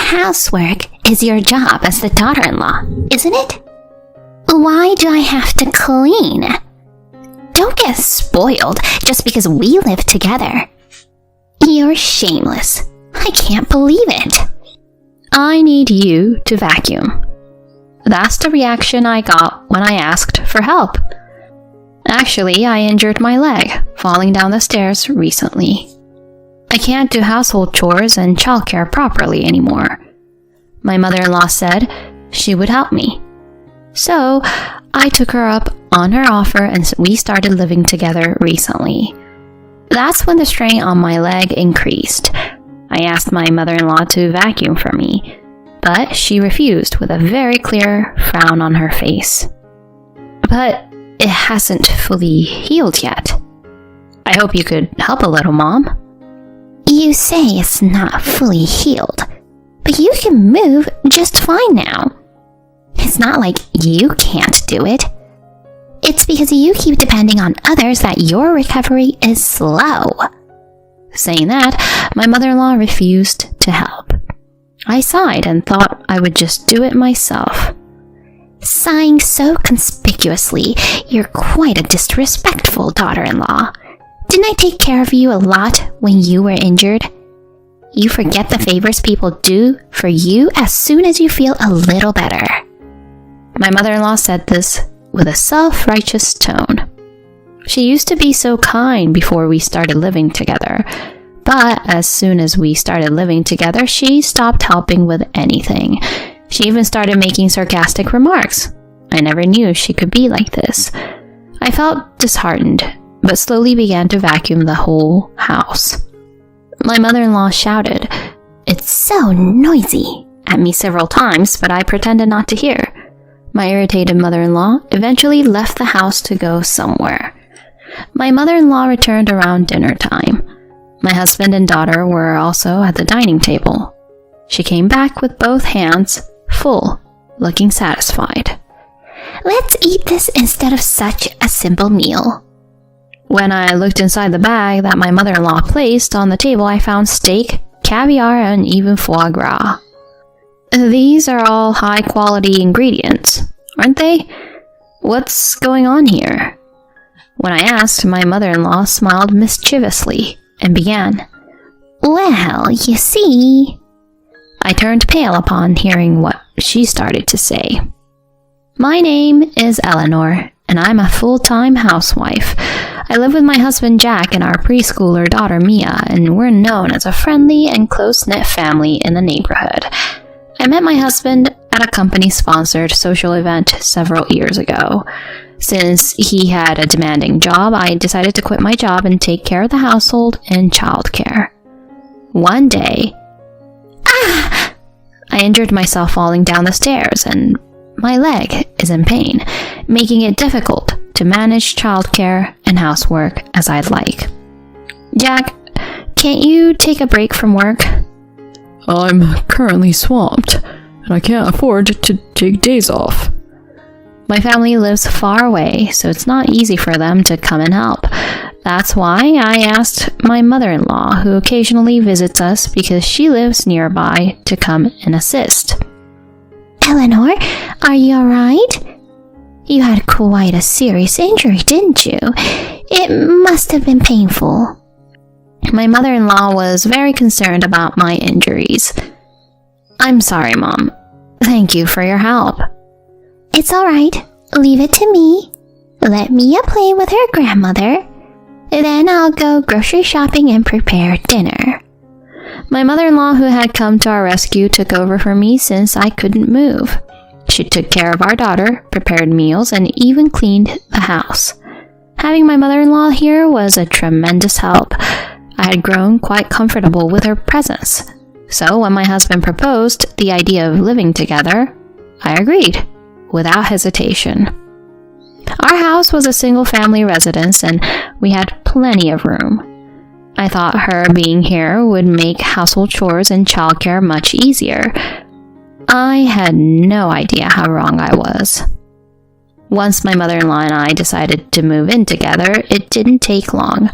Housework is your job as the daughter-in-law, isn't it? Why do I have to clean? Don't get spoiled just because we live together. You're shameless. I can't believe it. I need you to vacuum. That's the reaction I got when I asked for help. Actually, I injured my leg falling down the stairs recently. I can't do household chores and childcare properly anymore. My mother-in-law said she would help me. So, I took her up on her offer and we started living together recently. That's when the strain on my leg increased. I asked my mother-in-law to vacuum for me, but she refused with a very clear frown on her face. But it hasn't fully healed yet. I hope you could help a little, Mom. You say it's not fully healed, but you can move just fine now. It's not like you can't do it. It's because you keep depending on others that your recovery is slow. Saying that, my mother-in-law refused to help. I sighed and thought I would just do it myself. Sighing so conspicuously, you're quite a disrespectful daughter-in-law. Didn't I take care of you a lot when you were injured? You forget the favors people do for you as soon as you feel a little better. My mother-in-law said this with a self-righteous tone. She used to be so kind before we started living together, but as soon as we started living together, she stopped helping with anything. She even started making sarcastic remarks. I never knew she could be like this. I felt disheartened, but slowly began to vacuum the whole house. My mother-in-law shouted, "It's so noisy," at me several times, but I pretended not to hear. My irritated mother-in-law eventually left the house to go somewhere. My mother-in-law returned around dinner time. My husband and daughter were also at the dining table. She came back with both hands full, looking satisfied. Let's eat this instead of such a simple meal. When I looked inside the bag that my mother-in-law placed on the table, I found steak, caviar, and even foie gras. These are all high-quality ingredients, aren't they? What's going on here? When I asked, my mother-in-law smiled mischievously and began, "Well, you see..." I turned pale upon hearing what she started to say. My name is Eleanor, and I'm a full-time housewife. I live with my husband Jack and our preschooler daughter Mia, and we're known as a friendly and close-knit family in the neighborhood. I met my husband at a company-sponsored social event several years ago. Since he had a demanding job, I decided to quit my job and take care of the household and childcare. One day, I injured myself falling down the stairs, and my leg is in pain, making it difficult to manage childcare and housework as I'd like. Jack, can't you take a break from work? I'm currently swamped, and I can't afford to take days off. My family lives far away, so it's not easy for them to come and help. That's why I asked my mother-in-law, who occasionally visits us because she lives nearby, to come and assist. Eleanor, are you alright? You had quite a serious injury, didn't you? It must have been painful. My mother-in-law was very concerned about my injuries. I'm sorry, Mom. Thank you for your help. It's alright. Leave it to me. Let Mia play with her grandmother. Then I'll go grocery shopping and prepare dinner. My mother-in-law, who had come to our rescue, took over for me since I couldn't move. She took care of our daughter, prepared meals, and even cleaned the house. Having my mother-in-law here was a tremendous help. I had grown quite comfortable with her presence. So when my husband proposed the idea of living together, I agreed, without hesitation. Our house was a single-family residence, and we had plenty of room. I thought her being here would make household chores and childcare much easier. I had no idea how wrong I was. Once my mother-in-law and I decided to move in together, it didn't take long.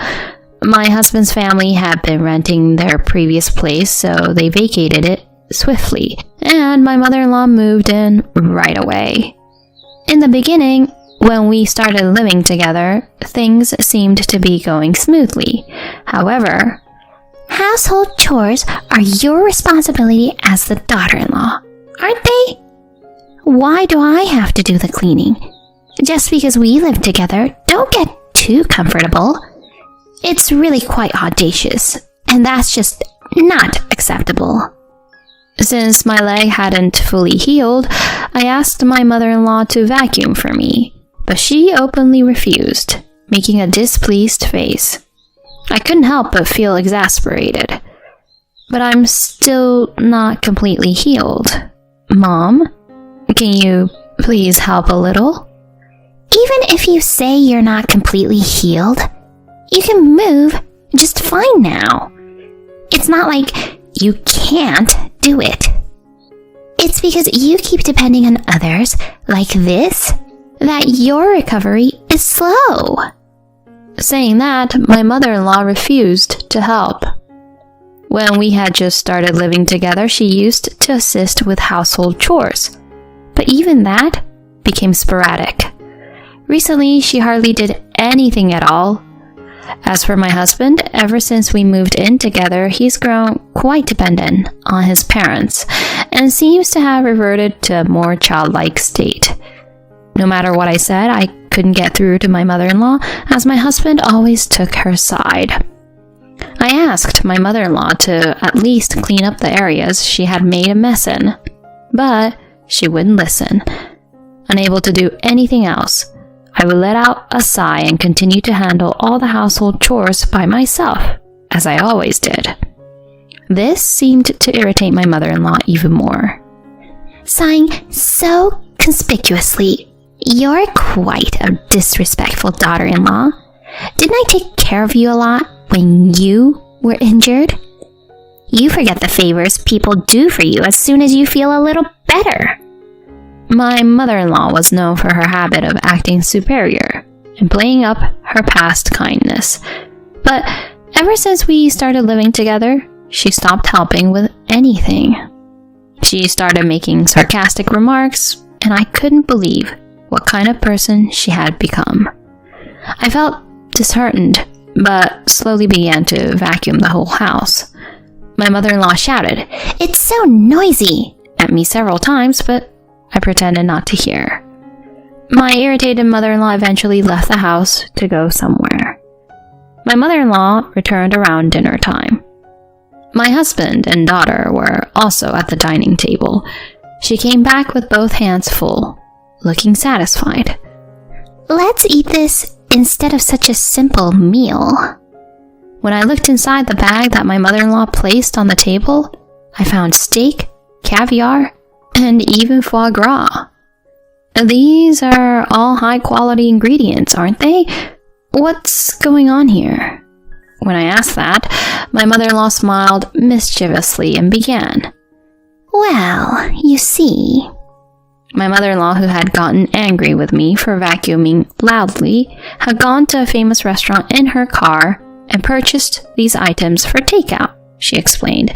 My husband's family had been renting their previous place, so they vacated it swiftly, and my mother-in-law moved in right away. In the beginning, when we started living together, things seemed to be going smoothly. However, household chores are your responsibility as the daughter-in-law, aren't they? Why do I have to do the cleaning? Just because we live together, don't get too comfortable. It's really quite audacious, and that's just not acceptable. Since my leg hadn't fully healed, I asked my mother-in-law to vacuum for me, but she openly refused, making a displeased face. I couldn't help but feel exasperated. But I'm still not completely healed. Mom, can you please help a little? Even if you say you're not completely healed, you can move just fine now. It's not like you can't do it. It's because you keep depending on others, like this, that your recovery is slow. Saying that, my mother-in-law refused to help. When we had just started living together, she used to assist with household chores, but even that became sporadic. Recently, she hardly did anything at all. As for my husband, ever since we moved in together, he's grown quite dependent on his parents and seems to have reverted to a more childlike state. No matter what I said, I couldn't get through to my mother-in-law, as my husband always took her side. I asked my mother-in-law to at least clean up the areas she had made a mess in, but she wouldn't listen. Unable to do anything else, I would let out a sigh and continue to handle all the household chores by myself, as I always did. This seemed to irritate my mother-in-law even more. Sighing so conspicuously, you're quite a disrespectful daughter-in-law. Didn't I take care of you a lot when you were injured? You forget the favors people do for you as soon as you feel a little better. My mother-in-law was known for her habit of acting superior and playing up her past kindness. But ever since we started living together, she stopped helping with anything. She started making sarcastic remarks, and I couldn't believe what kind of person she had become. I felt disheartened, but slowly began to vacuum the whole house. My mother-in-law shouted, "It's so noisy!" at me several times, but I pretended not to hear. My irritated mother-in-law eventually left the house to go somewhere. My mother-in-law returned around dinner time. My husband and daughter were also at the dining table. She came back with both hands full, looking satisfied. "Let's eat this instead of such a simple meal." When I looked inside the bag that my mother-in-law placed on the table, I found steak, caviar, and even foie gras. These are all high-quality ingredients, aren't they? What's going on here? When I asked that, my mother-in-law smiled mischievously and began. "Well, you see..." My mother-in-law, who had gotten angry with me for vacuuming loudly, had gone to a famous restaurant in her car and purchased these items for takeout, she explained.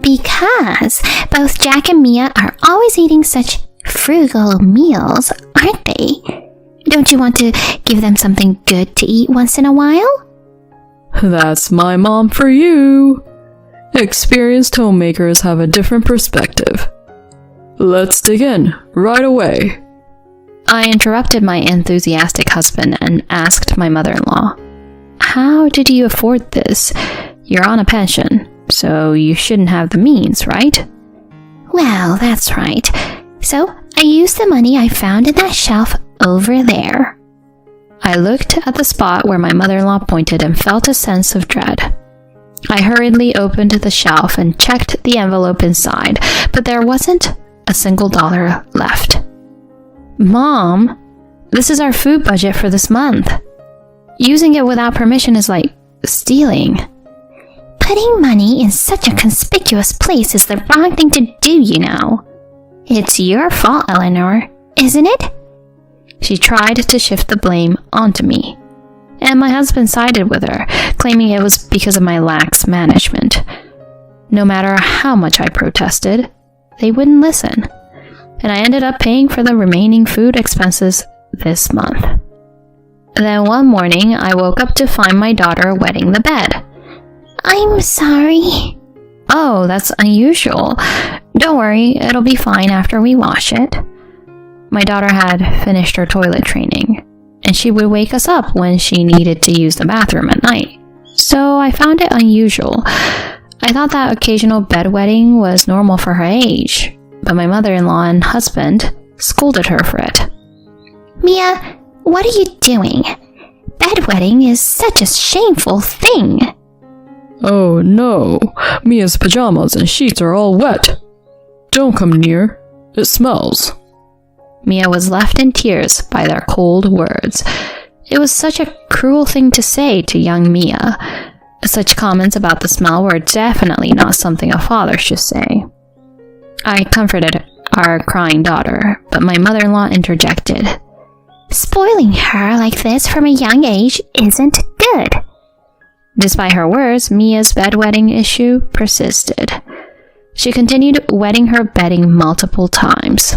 "Because both Jack and Mia are always eating such frugal meals, aren't they? Don't you want to give them something good to eat once in a while?" That's my mom for you. Experienced homemakers have a different perspective. Let's dig in right away. I interrupted my enthusiastic husband and asked my mother-in-law, "How did you afford this? You're on a pension, so you shouldn't have the means, right?" "Well, that's right. So I used the money I found in that shelf over there." I looked at the spot where my mother-in-law pointed and felt a sense of dread. I hurriedly opened the shelf and checked the envelope inside, but there wasn't a single dollar left. "Mom, this is our food budget for this month. Using it without permission is like stealing." "Putting money in such a conspicuous place is the wrong thing to do, you know. It's your fault, Eleanor, isn't it?" She tried to shift the blame onto me, and my husband sided with her, claiming it was because of my lax management. No matter how much I protested, they wouldn't listen, and I ended up paying for the remaining food expenses this month. Then one morning, I woke up to find my daughter wetting the bed. I'm sorry. Oh, that's unusual. Don't worry, it'll be fine after we wash it. My daughter had finished her toilet training, and she would wake us up when she needed to use the bathroom at night. So I found it unusual. I thought that occasional bedwetting was normal for her age, but my mother-in-law and husband scolded her for it. Mia, what are you doing? Bedwetting is such a shameful thing. Oh no, Mia's pajamas and sheets are all wet. Don't come near, it smells. Mia was left in tears by their cold words. It was such a cruel thing to say to young Mia. Such comments about the smell were definitely not something a father should say. I comforted our crying daughter, but my mother-in-law interjected. Spoiling her like this from a young age isn't good. Despite her words, Mia's bedwetting issue persisted. She continued wetting her bedding multiple times.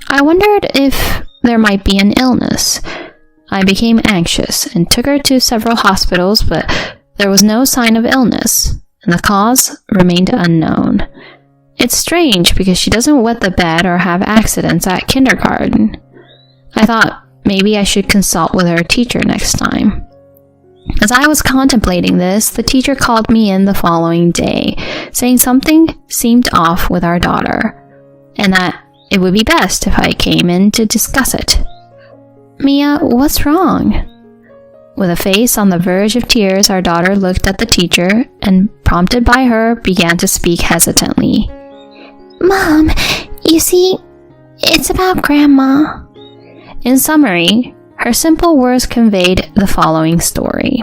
I wondered if there might be an illness. I became anxious and took her to several hospitals, but there was no sign of illness, and the cause remained unknown. It's strange because she doesn't wet the bed or have accidents at kindergarten. I thought maybe I should consult with her teacher next time. As I was contemplating this, the teacher called me in the following day, saying something seemed off with our daughter, and that it would be best if I came in to discuss it. Mia, what's wrong? With a face on the verge of tears, our daughter looked at the teacher and, prompted by her, began to speak hesitantly. Mom, you see, it's about Grandma. In summary, her simple words conveyed the following story.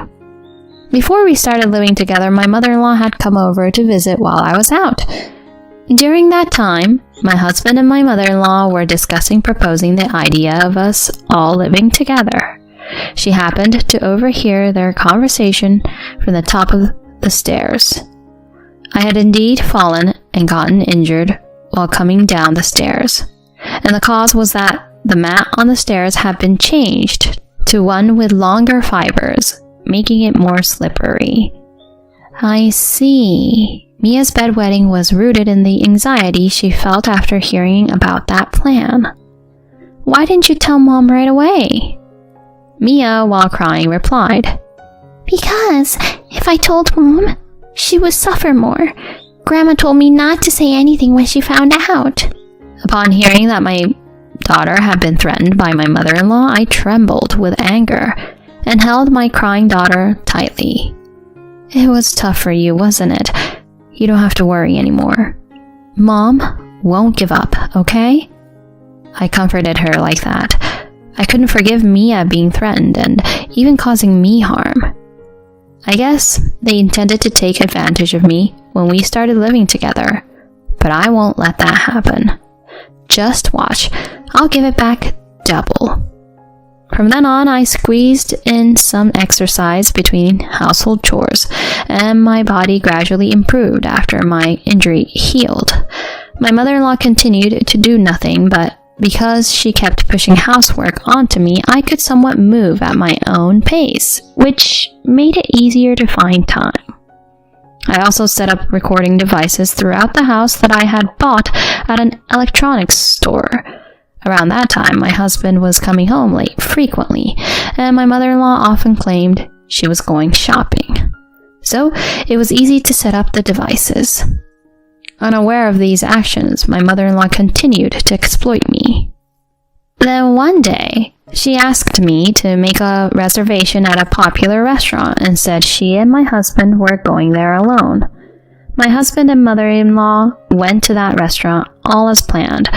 Before we started living together, my mother-in-law had come over to visit while I was out. During that time, my husband and my mother-in-law were discussing proposing the idea of us all living together. She happened to overhear their conversation from the top of the stairs. I had indeed fallen and gotten injured while coming down the stairs, and the cause was that the mat on the stairs had been changed to one with longer fibers, making it more slippery. I see. Mia's bedwetting was rooted in the anxiety she felt after hearing about that plan. Why didn't you tell Mom right away? Mia, while crying, replied, Because if I told Mom, she would suffer more. Grandma told me not to say anything when she found out. Upon hearing that my daughter had been threatened by my mother-in-law, I trembled with anger and held my crying daughter tightly. It was tough for you, wasn't it? You don't have to worry anymore. Mom won't give up, okay? I comforted her like that. I couldn't forgive Mia being threatened and even causing me harm. I guess they intended to take advantage of me when we started living together, but I won't let that happen. Just watch, I'll give it back double. From then on, I squeezed in some exercise between household chores, and my body gradually improved after my injury healed. My mother-in-law continued to do nothing, but because she kept pushing housework onto me, I could somewhat move at my own pace, which made it easier to find time. I also set up recording devices throughout the house that I had bought at an electronics store. Around that time, my husband was coming home late frequently, and my mother-in-law often claimed she was going shopping. So it was easy to set up the devices. Unaware of these actions, my mother-in-law continued to exploit me. Then one day, she asked me to make a reservation at a popular restaurant and said she and my husband were going there alone. My husband and mother-in-law went to that restaurant all as planned.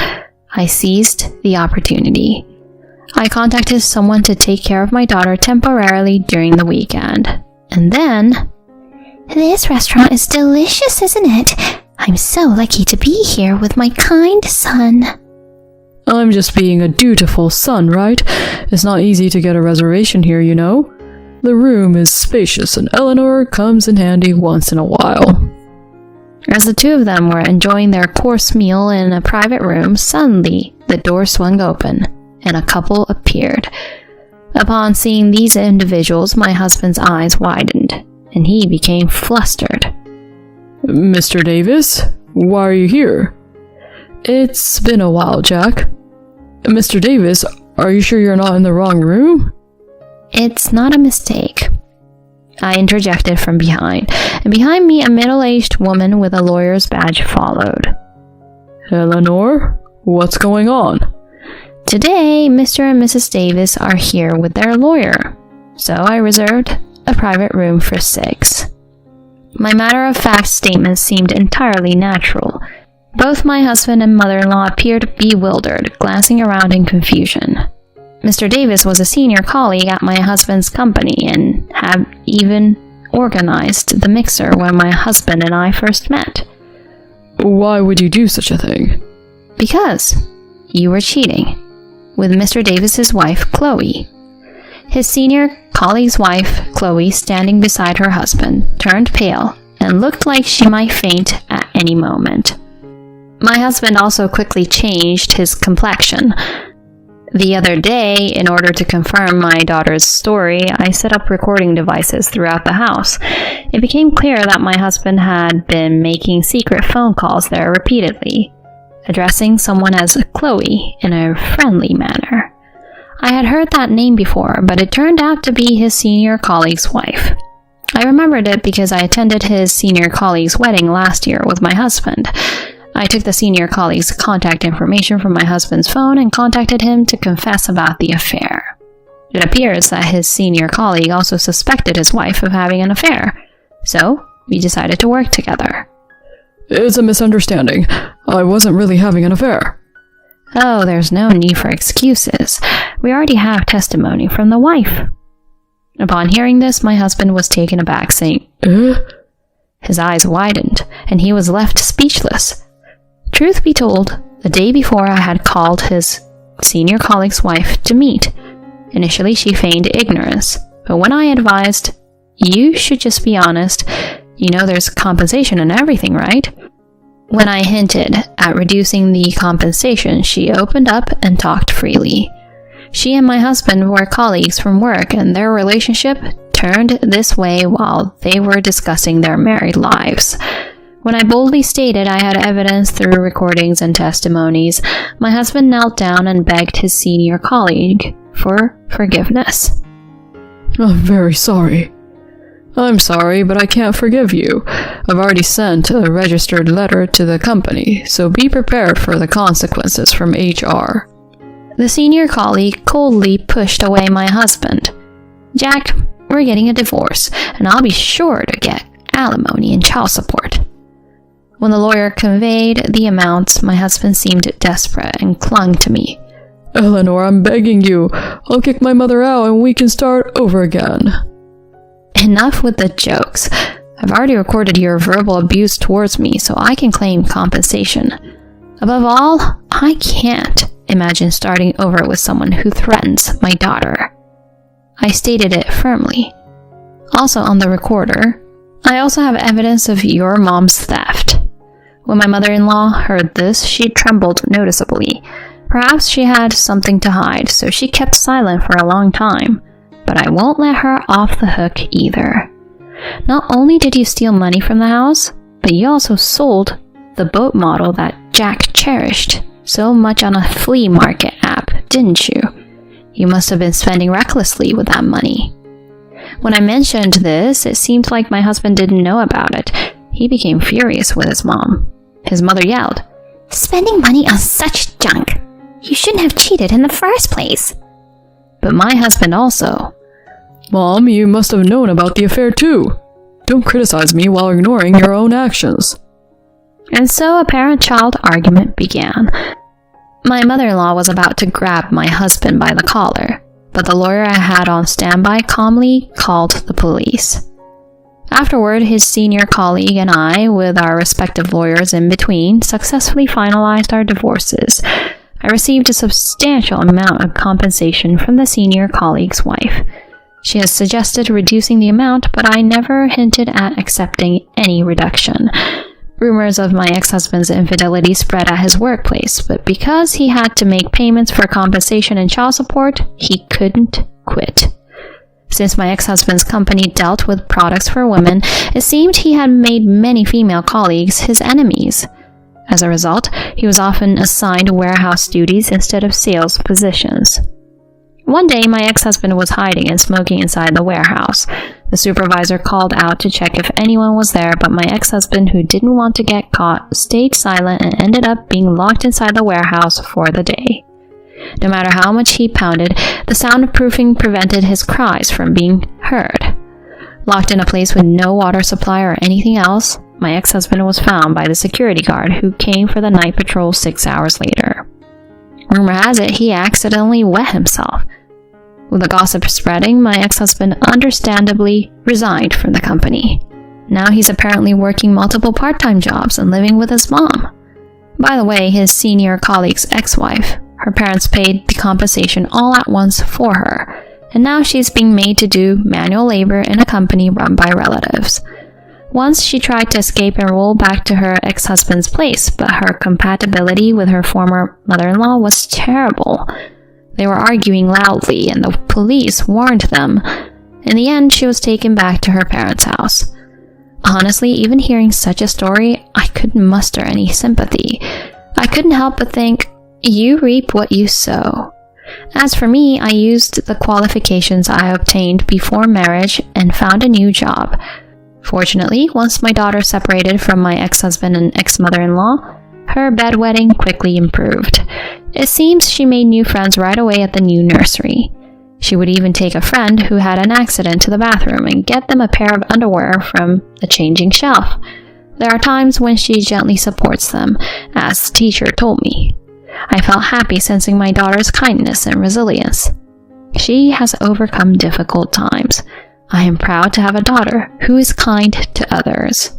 I seized the opportunity. I contacted someone to take care of my daughter temporarily during the weekend. And then... This restaurant is delicious, isn't it? I'm so lucky to be here with my kind son. I'm just being a dutiful son, right? It's not easy to get a reservation here, you know. The room is spacious and Eleanor comes in handy once in a while. As the two of them were enjoying their course meal in a private room, suddenly the door swung open and a couple appeared. Upon seeing these individuals, my husband's eyes widened and he became flustered. Mr. Davis, why are you here? It's been a while, Jack. Mr. Davis, are you sure you're not in the wrong room? It's not a mistake, I interjected from behind, and behind me a middle-aged woman with a lawyer's badge followed. Eleanor, what's going on? Today, Mr. and Mrs. Davis are here with their lawyer, so I reserved a private room for 6. My matter-of-fact statement seemed entirely natural. Both my husband and mother-in-law appeared bewildered, glancing around in confusion. Mr. Davis was a senior colleague at my husband's company and had even organized the mixer when my husband and I first met. Why would you do such a thing? Because you were cheating with Mr. Davis's wife, Chloe. His senior colleague's wife, Chloe, standing beside her husband, turned pale and looked like she might faint at any moment. My husband also quickly changed his complexion. The other day, in order to confirm my daughter's story, I set up recording devices throughout the house. It became clear that my husband had been making secret phone calls there repeatedly, addressing someone as Chloe in a friendly manner. I had heard that name before, but it turned out to be his senior colleague's wife. I remembered it because I attended his senior colleague's wedding last year with my husband. I took the senior colleague's contact information from my husband's phone and contacted him to confess about the affair. It appears that his senior colleague also suspected his wife of having an affair, so we decided to work together. It's a misunderstanding. I wasn't really having an affair. Oh, there's no need for excuses. We already have testimony from the wife. Upon hearing this, my husband was taken aback, saying, His eyes widened, and he was left speechless. Truth be told, the day before I had called his senior colleague's wife to meet. Initially, she feigned ignorance, but when I advised, you should just be honest, you know there's compensation and everything, right? When I hinted at reducing the compensation, she opened up and talked freely. She and my husband were colleagues from work, and their relationship turned this way while they were discussing their married lives. When I boldly stated I had evidence through recordings and testimonies, my husband knelt down and begged his senior colleague for forgiveness. I'm very sorry. I'm sorry, but I can't forgive you. I've already sent a registered letter to the company, so be prepared for the consequences from HR. The senior colleague coldly pushed away my husband. Jack, we're getting a divorce, and I'll be sure to get alimony and child support. When the lawyer conveyed the amounts, my husband seemed desperate and clung to me. Eleanor, I'm begging you. I'll kick my mother out and we can start over again. Enough with the jokes. I've already recorded your verbal abuse towards me, so I can claim compensation. Above all, I can't imagine starting over with someone who threatens my daughter. I stated it firmly. Also on the recorder, I also have evidence of your mom's theft. When my mother-in-law heard this, she trembled noticeably. Perhaps she had something to hide, so she kept silent for a long time. But I won't let her off the hook either. Not only did you steal money from the house, but you also sold the boat model that Jack cherished so much on a flea market app, didn't you? You must have been spending recklessly with that money. When I mentioned this, it seemed like my husband didn't know about it. He became furious with his mom. His mother yelled, Spending money on such junk! You shouldn't have cheated in the first place. But my husband also. Mom, you must have known about the affair too. Don't criticize me while ignoring your own actions. And so a parent-child argument began. My mother-in-law was about to grab my husband by the collar, but the lawyer I had on standby calmly called the police. Afterward, his senior colleague and I, with our respective lawyers in between, successfully finalized our divorces. I received a substantial amount of compensation from the senior colleague's wife. She has suggested reducing the amount, but I never hinted at accepting any reduction. Rumors of my ex-husband's infidelity spread at his workplace, but because he had to make payments for compensation and child support, he couldn't quit. Since my ex-husband's company dealt with products for women, it seemed he had made many female colleagues his enemies. As a result, he was often assigned warehouse duties instead of sales positions. One day, my ex-husband was hiding and smoking inside the warehouse. The supervisor called out to check if anyone was there, but my ex-husband, who didn't want to get caught, stayed silent and ended up being locked inside the warehouse for the day. No matter how much he pounded, the soundproofing prevented his cries from being heard. Locked in a place with no water supply or anything else, my ex-husband was found by the security guard who came for the night patrol 6 hours later. Rumor has it he accidentally wet himself. With the gossip spreading, my ex-husband understandably resigned from the company. Now he's apparently working multiple part-time jobs and living with his mom. By the way, his senior colleague's ex-wife, her parents paid the compensation all at once for her, and now she's being made to do manual labor in a company run by relatives. Once she tried to escape and roll back to her ex-husband's place, but her compatibility with her former mother-in-law was terrible. They were arguing loudly, and the police warned them. In the end, she was taken back to her parents' house. Honestly, even hearing such a story, I couldn't muster any sympathy. I couldn't help but think, you reap what you sow. As for me, I used the qualifications I obtained before marriage and found a new job. Fortunately, once my daughter separated from my ex-husband and ex-mother-in-law, her bedwetting quickly improved. It seems she made new friends right away at the new nursery. She would even take a friend who had an accident to the bathroom and get them a pair of underwear from the changing shelf. There are times when she gently supports them, as the teacher told me. I felt happy sensing my daughter's kindness and resilience. She has overcome difficult times. I am proud to have a daughter who is kind to others.